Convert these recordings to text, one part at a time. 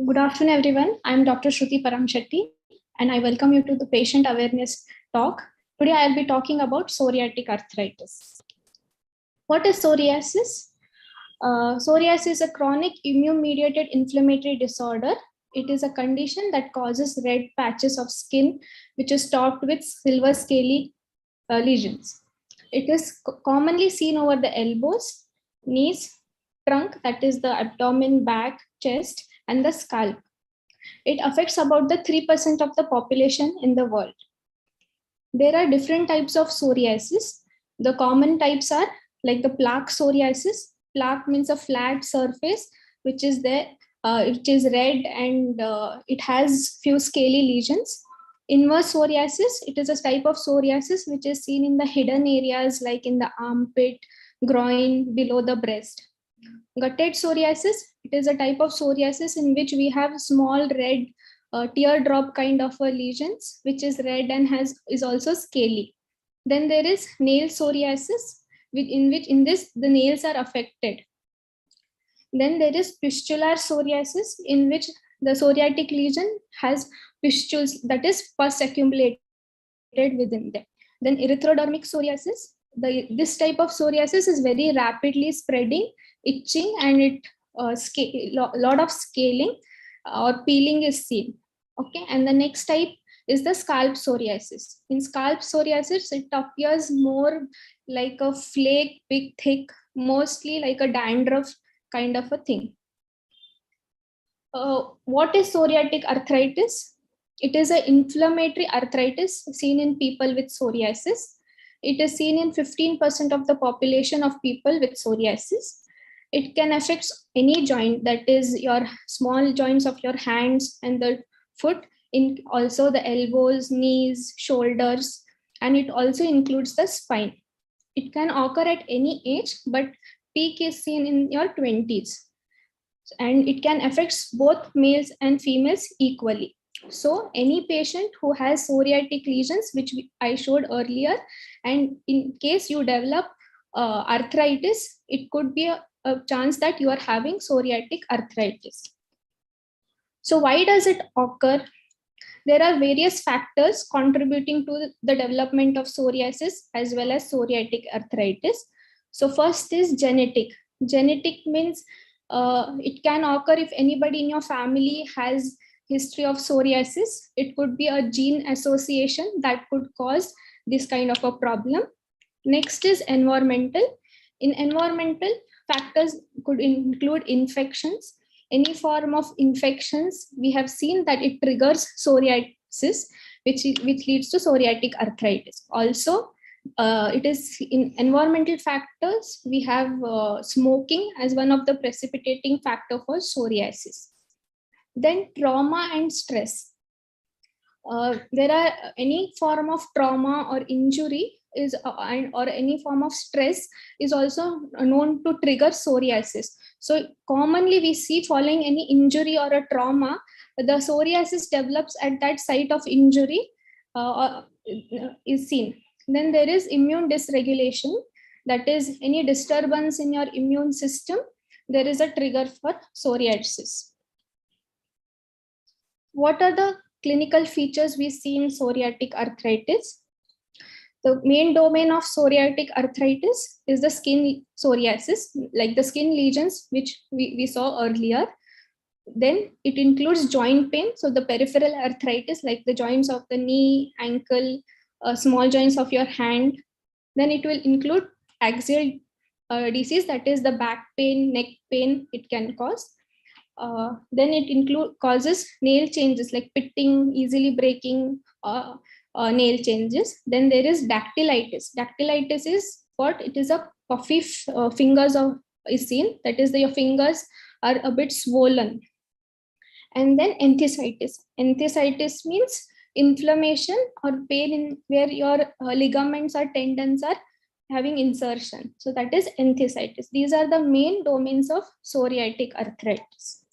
Good afternoon, everyone. I'm Dr. Shruti Paramshetty, and I welcome you to the patient awareness talk. Today, I'll be talking about psoriatic arthritis. What is psoriasis? Psoriasis is a chronic immune-mediated inflammatory disorder. It is a condition that causes red patches of skin, which is topped with silver scaly lesions. It is commonly seen over the elbows, knees, trunk, that is the abdomen, back, chest, and the scalp. It affects about the 3% of the population in the world. There are different types of psoriasis. The common types are like the plaque psoriasis. Plaque means a flat surface which is there, which is red and it has few scaly lesions. Inverse psoriasis, it is a type of psoriasis which is seen in the hidden areas like in the armpit, groin, below the breast. Gutted psoriasis, it is a type of psoriasis in which we have small red teardrop kind of lesions, which is red and is also scaly. Then there is nail psoriasis, in this the nails are affected. Then there is pustular psoriasis, in which the psoriatic lesion has pustules, that is pus accumulated within them. Then erythrodermic psoriasis, this type of psoriasis is very rapidly spreading, itching, and it lot of scaling or peeling is seen. Okay, and the next type is the scalp psoriasis. In scalp psoriasis, it appears more like a flake, big, thick, mostly like a dandruff kind of a thing. What is psoriatic arthritis? It is an inflammatory arthritis seen in people with psoriasis. It is seen in 15% of the population of people with psoriasis. It can affect any joint, that is your small joints of your hands and the foot, in also the elbows, knees, shoulders, and it also includes the spine. It can occur at any age, but peak is seen in your 20s. And it can affect both males and females equally. So any patient who has psoriatic lesions, which I showed earlier, and in case you develop arthritis, it could be a chance that you are having psoriatic arthritis. So why does it occur? There are various factors contributing to the development of psoriasis as well as psoriatic arthritis. So first is genetic. Genetic means it can occur if anybody in your family has history of psoriasis. It could be a gene association that could cause this kind of a problem. Next is environmental. In environmental, factors could include infections. Any form of infections, we have seen that it triggers psoriasis, which leads to psoriatic arthritis. Also, it is in environmental factors, we have smoking as one of the precipitating factor for psoriasis. Then trauma and stress. There are any form of trauma or injury is or any form of stress is also known to trigger psoriasis. So commonly we see following any injury or a trauma, the psoriasis develops at that site of injury is seen. Then there is immune dysregulation, that is any disturbance in your immune system, there is a trigger for psoriasis. What are the clinical features we see in psoriatic arthritis? The main domain of psoriatic arthritis is the skin psoriasis, like the skin lesions, which we saw earlier. Then it includes joint pain, so the peripheral arthritis, like the joints of the knee, ankle, small joints of your hand. Then it will include axial disease, that is the back pain, neck pain it can cause. Then it causes nail changes like pitting, easily breaking nail changes. Then there is dactylitis. Dactylitis is what? It is a puffy fingers is seen, that is your fingers are a bit swollen. And then enthesitis. Enthesitis means inflammation or pain in where your ligaments or tendons are having insertion. So that is enthesitis. These are the main domains of psoriatic arthritis.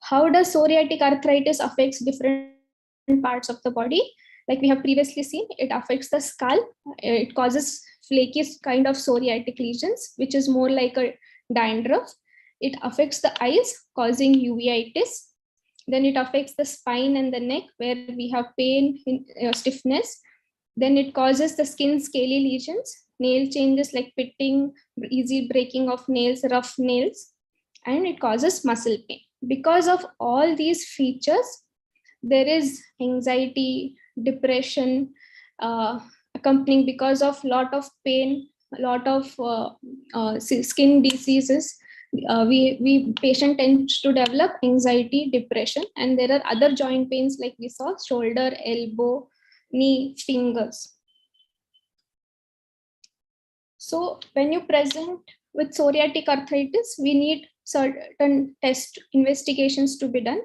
How does psoriatic arthritis affects different parts of the body? Like we have previously seen, it affects the scalp. It causes flaky kind of psoriatic lesions, which is more like a dandruff. It affects the eyes, causing uveitis. Then it affects the spine and the neck, where we have pain, stiffness. Then it causes the skin scaly lesions, nail changes like pitting, easy breaking of nails, rough nails, and it causes muscle pain. Because of all these features, there is anxiety, depression, accompanying because of lot of pain, a lot of skin diseases. We patient tends to develop anxiety, depression, and there are other joint pains like we saw: shoulder, elbow, knee, fingers. So when you present with psoriatic arthritis, we need certain test investigations to be done.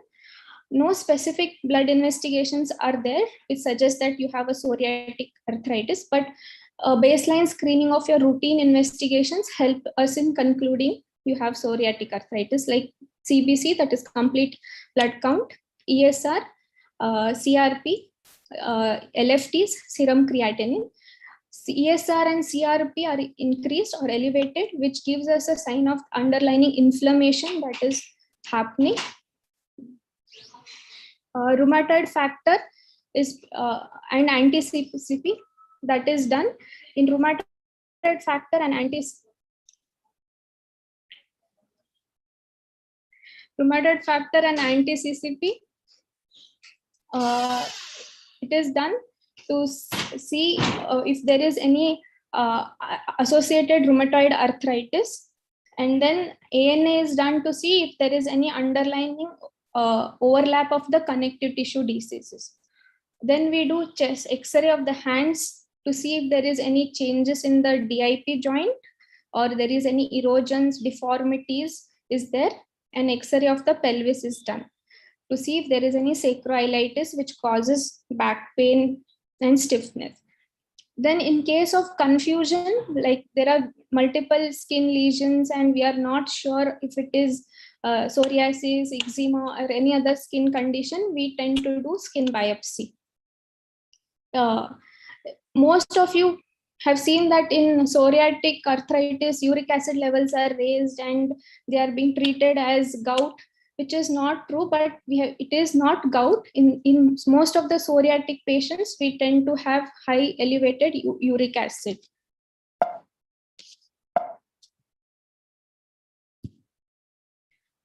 No specific blood investigations are there which suggest that you have a psoriatic arthritis, but baseline screening of your routine investigations help us in concluding you have psoriatic arthritis, like CBC, that is complete blood count, ESR, CRP, LFTs, serum creatinine. ESR and CRP are increased or elevated, which gives us a sign of underlying inflammation that is happening. Rheumatoid factor is and anti-CCP that is done. In rheumatoid factor and anti-CCP, it is done to see if there is any associated rheumatoid arthritis, and then ANA is done to see if there is any underlying overlap of the connective tissue diseases. Then we do chest X-ray of the hands to see if there is any changes in the DIP joint, or there is any erosions, deformities is there. An X-ray of the pelvis is done to see if there is any sacroiliitis which causes back pain and stiffness. Then in case of confusion, like there are multiple skin lesions and we are not sure if it is psoriasis, eczema, or any other skin condition, we tend to do skin biopsy. Most of you have seen that in psoriatic arthritis, uric acid levels are raised and they are being treated as gout, which is not true, but it is not gout. In most of the psoriatic patients, we tend to have high elevated uric acid.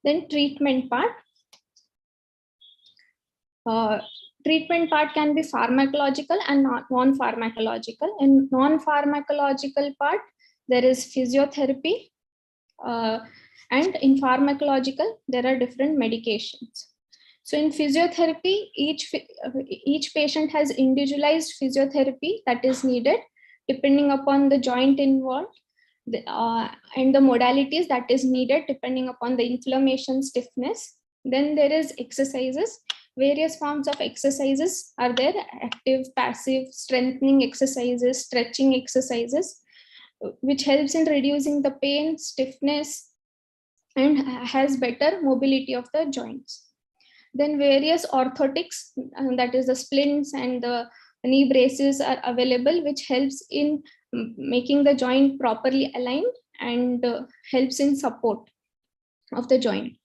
Then treatment part. Treatment part can be pharmacological and non-pharmacological. In non-pharmacological part, there is physiotherapy, and in pharmacological, there are different medications. So in physiotherapy, each patient has individualized physiotherapy that is needed depending upon the joint involved, and the modalities that is needed depending upon the inflammation, stiffness. Then there is exercises. Various forms of exercises are there: active, passive, strengthening exercises, stretching exercises, which helps in reducing the pain, stiffness, and has better mobility of the joints. Then various orthotics, that is the splints and the knee braces, are available, which helps in making the joint properly aligned and helps in support of the joint.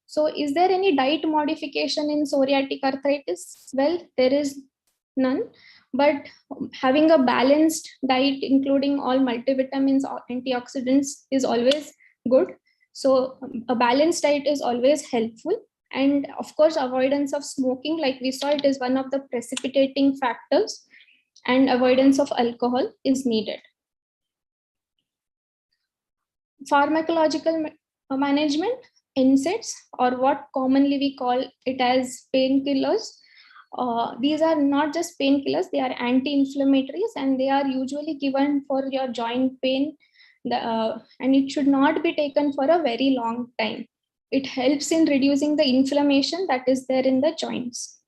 So is there any diet modification in psoriatic arthritis? Well, there is none, but having a balanced diet, including all multivitamins or antioxidants, is always good. So a balanced diet is always helpful. And of course, avoidance of smoking, like we saw, it is one of the precipitating factors, and avoidance of alcohol is needed. Pharmacological management, NSAIDs, or what commonly we call it as painkillers. These are not just painkillers, they are anti-inflammatories, and they are usually given for your joint pain, and it should not be taken for a very long time. It helps in reducing the inflammation that is there in the joints.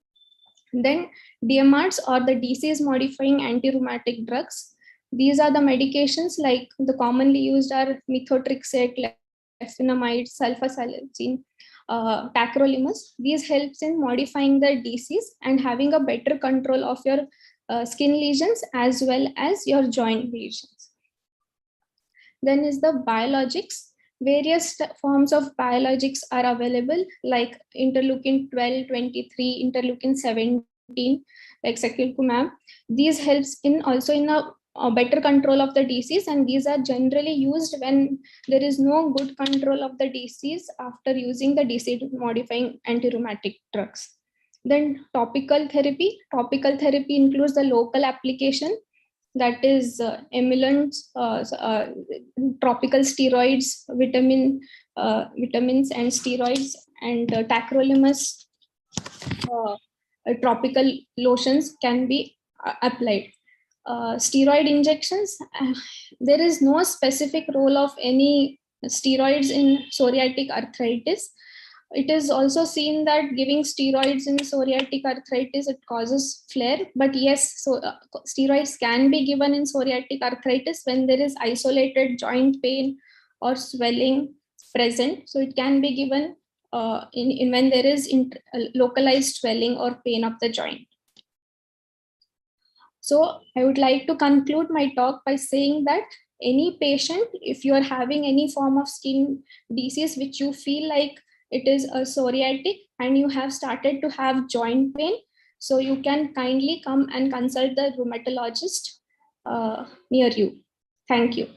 Then DMARDs, or the disease modifying anti-rheumatic drugs. These are the medications, like the commonly used are methotrexate, lefenamide, sulfasalazine, tacrolimus. These helps in modifying the disease and having a better control of your skin lesions as well as your joint lesions. Then is the biologics. Various forms of biologics are available, like interleukin 12, 23, interleukin 17, like seculumab. These helps in also in a better control of the disease, and these are generally used when there is no good control of the disease after using the disease modifying anti-rheumatic drugs. Then topical therapy. Topical therapy includes the local application, that is emollients, tropical steroids, vitamins and steroids, and tacrolimus tropical lotions can be applied. Steroid injections, there is no specific role of any steroids in psoriatic arthritis. It is also seen that giving steroids in psoriatic arthritis, it causes flare. But yes, so steroids can be given in psoriatic arthritis when there is isolated joint pain or swelling present. So it can be given in when there is localized swelling or pain of the joint. So I would like to conclude my talk by saying that any patient, if you are having any form of skin disease which you feel like it is a psoriatic and you have started to have joint pain, so you can kindly come and consult the rheumatologist near you. Thank you.